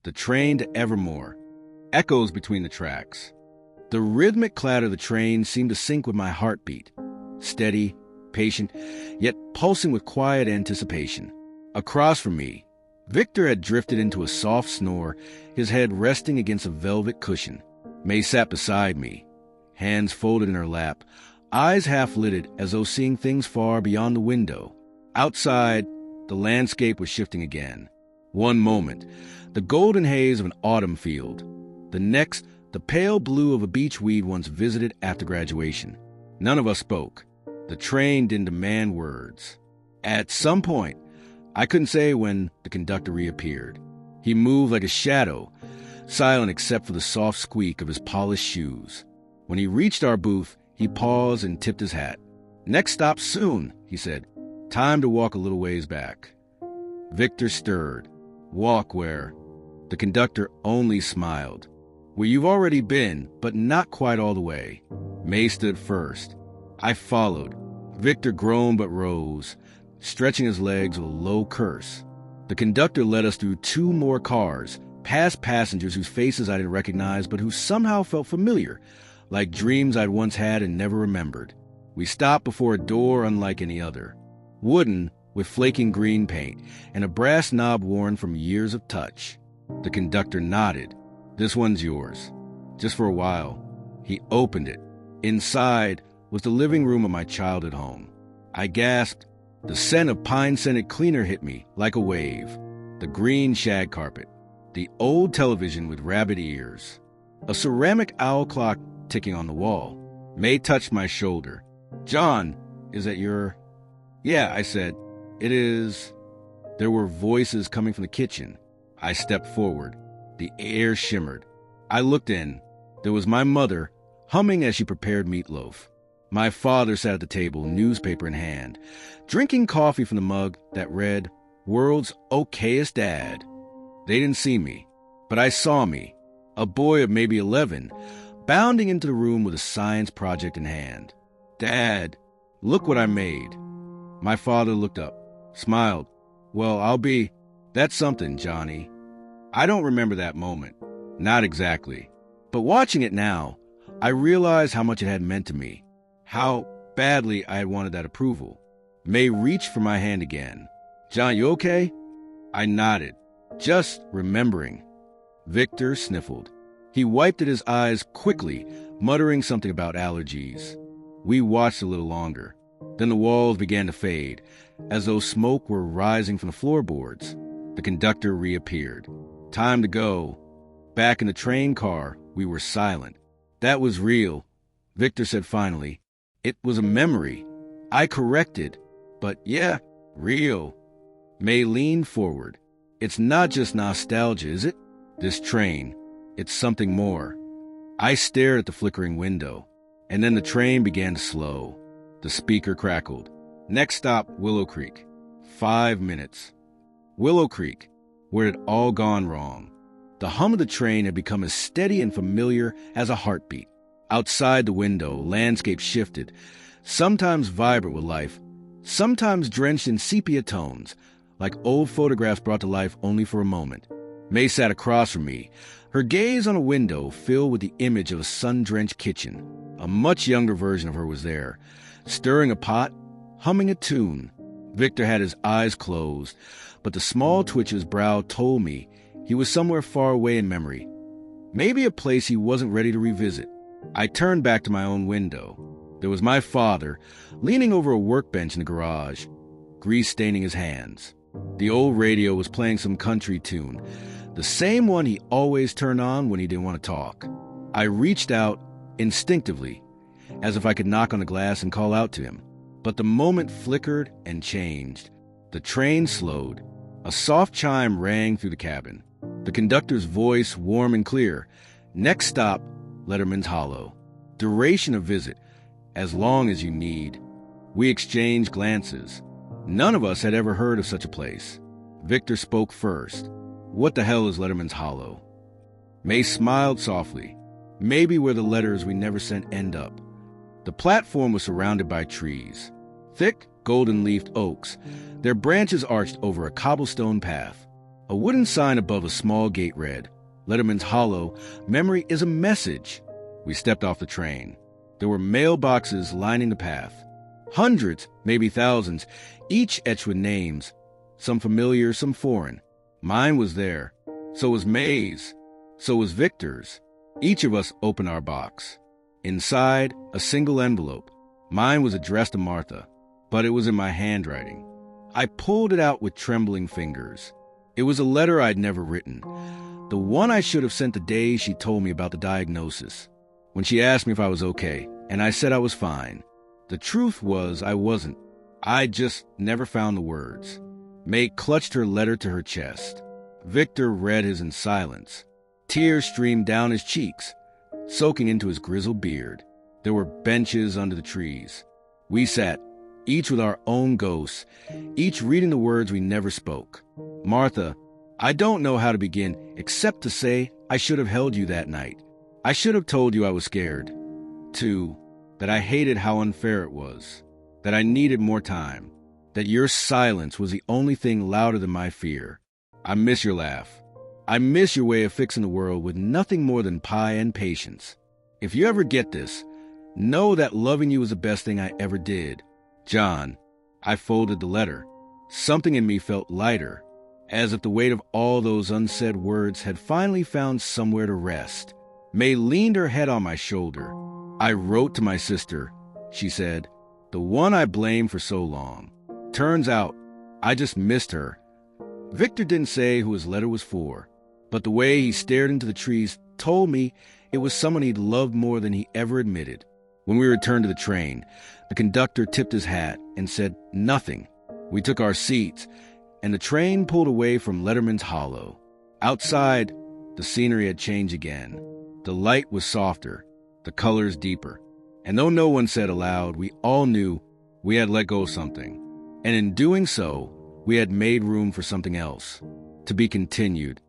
the train to Evermore, echoes between the tracks. The rhythmic clatter of the train seemed to sync with my heartbeat, steady, patient, yet pulsing with quiet anticipation. Across from me, Victor had drifted into a soft snore, his head resting against a velvet cushion. May sat beside me, hands folded in her lap, eyes half-lidded as though seeing things far beyond the window. Outside, the landscape was shifting again. One moment, the golden haze of an autumn field. The next, the pale blue of a beach we'd once visited after graduation. None of us spoke. The train didn't demand words. At some point, I couldn't say when, the conductor reappeared. He moved like a shadow, silent except for the soft squeak of his polished shoes. When he reached our booth, he paused and tipped his hat. "Next stop soon," he said. "Time to walk a little ways back." Victor stirred. "Walk where?" The conductor only smiled. "Where you've already been, but not quite all the way." May stood first. I followed. Victor groaned but rose, stretching his legs with a low curse. The conductor led us through 2 more cars, past passengers whose faces I didn't recognize but who somehow felt familiar, like dreams I'd once had and never remembered. We stopped before a door unlike any other. Wooden, with flaking green paint, and a brass knob worn from years of touch. The conductor nodded. "This one's yours. Just for a while." He opened it. Inside was the living room of my childhood home. I gasped. The scent of pine-scented cleaner hit me like a wave. The green shag carpet. The old television with rabbit ears. A ceramic owl clock ticking on the wall. May touched my shoulder. "John, is that your—" "Yeah," I said. "It is." There were voices coming from the kitchen. I stepped forward. The air shimmered. I looked in. There was my mother, humming as she prepared meatloaf. My father sat at the table, newspaper in hand, drinking coffee from the mug that read, "World's Okayest Dad." They didn't see me, but I saw me, a boy of maybe 11, bounding into the room with a science project in hand. "Dad, look what I made." My father looked up, smiled. "Well, I'll be—" "That's something, Johnny." I don't remember that moment. Not exactly. But watching it now, I realized how much it had meant to me. How badly I had wanted that approval. May reached for my hand again. "John, you okay?" I nodded, just remembering. Victor sniffled. He wiped at his eyes quickly, muttering something about allergies. We watched a little longer. Then the walls began to fade, as though smoke were rising from the floorboards. The conductor reappeared. Time to go. Back in the train car, we were silent. "That was real," Victor said finally. "It was a memory." I corrected. "But yeah, real." May leaned forward. "It's not just nostalgia, is it? This train. It's something more." I stared at the flickering window, and then the train began to slow. The speaker crackled. "Next stop, Willow Creek. 5 minutes." Willow Creek, where it had all gone wrong. The hum of the train had become as steady and familiar as a heartbeat. Outside the window, landscape shifted, sometimes vibrant with life, sometimes drenched in sepia tones, like old photographs brought to life only for a moment. May sat across from me, her gaze on a window filled with the image of a sun-drenched kitchen. A much younger version of her was there, stirring a pot, humming a tune. Victor had his eyes closed, but the small twitch of his brow told me he was somewhere far away in memory, maybe a place he wasn't ready to revisit. I turned back to my own window. There was my father, leaning over a workbench in the garage, grease staining his hands. The old radio was playing some country tune, the same one he always turned on when he didn't want to talk. I reached out instinctively, as if I could knock on the glass and call out to him. But the moment flickered and changed. The train slowed. A soft chime rang through the cabin. The conductor's voice, warm and clear. "Next stop, Letterman's Hollow. Duration of visit, as long as you need." We exchanged glances. None of us had ever heard of such a place. Victor spoke first. "What the hell is Letterman's Hollow?" May smiled softly. "Maybe where the letters we never sent end up." The platform was surrounded by trees. Thick, golden-leafed oaks, their branches arched over a cobblestone path. A wooden sign above a small gate read, "Letterman's Hollow, memory is a message." We stepped off the train. There were mailboxes lining the path. Hundreds, maybe thousands, each etched with names, some familiar, some foreign. Mine was there. So was May's. So was Victor's. Each of us opened our box. Inside, a single envelope. Mine was addressed to Martha, but it was in my handwriting. I pulled it out with trembling fingers. It was a letter I'd never written. The one I should have sent the day she told me about the diagnosis. When she asked me if I was okay, and I said I was fine. The truth was I wasn't. I just never found the words. May clutched her letter to her chest. Victor read his in silence. Tears streamed down his cheeks, soaking into his grizzled beard. There were benches under the trees. We sat, each with our own ghosts, each reading the words we never spoke. Martha, I don't know how to begin, except to say I should have held you that night. I should have told you I was scared. Too, that I hated how unfair it was, that I needed more time, that your silence was the only thing louder than my fear. I miss your laugh. I miss your way of fixing the world with nothing more than pie and patience. If you ever get this, know that loving you was the best thing I ever did. John. I folded the letter. Something in me felt lighter, as if the weight of all those unsaid words had finally found somewhere to rest. May leaned her head on my shoulder. I wrote to my sister, she said, the one I blamed for so long. Turns out, I just missed her. Victor didn't say who his letter was for, but the way he stared into the trees told me it was someone he'd loved more than he ever admitted. When we returned to the train, the conductor tipped his hat and said nothing. We took our seats, and the train pulled away from Letterman's Hollow. Outside, the scenery had changed again. The light was softer, the colors deeper. And though no one said aloud, we all knew we had let go of something. And in doing so, we had made room for something else, to be continued,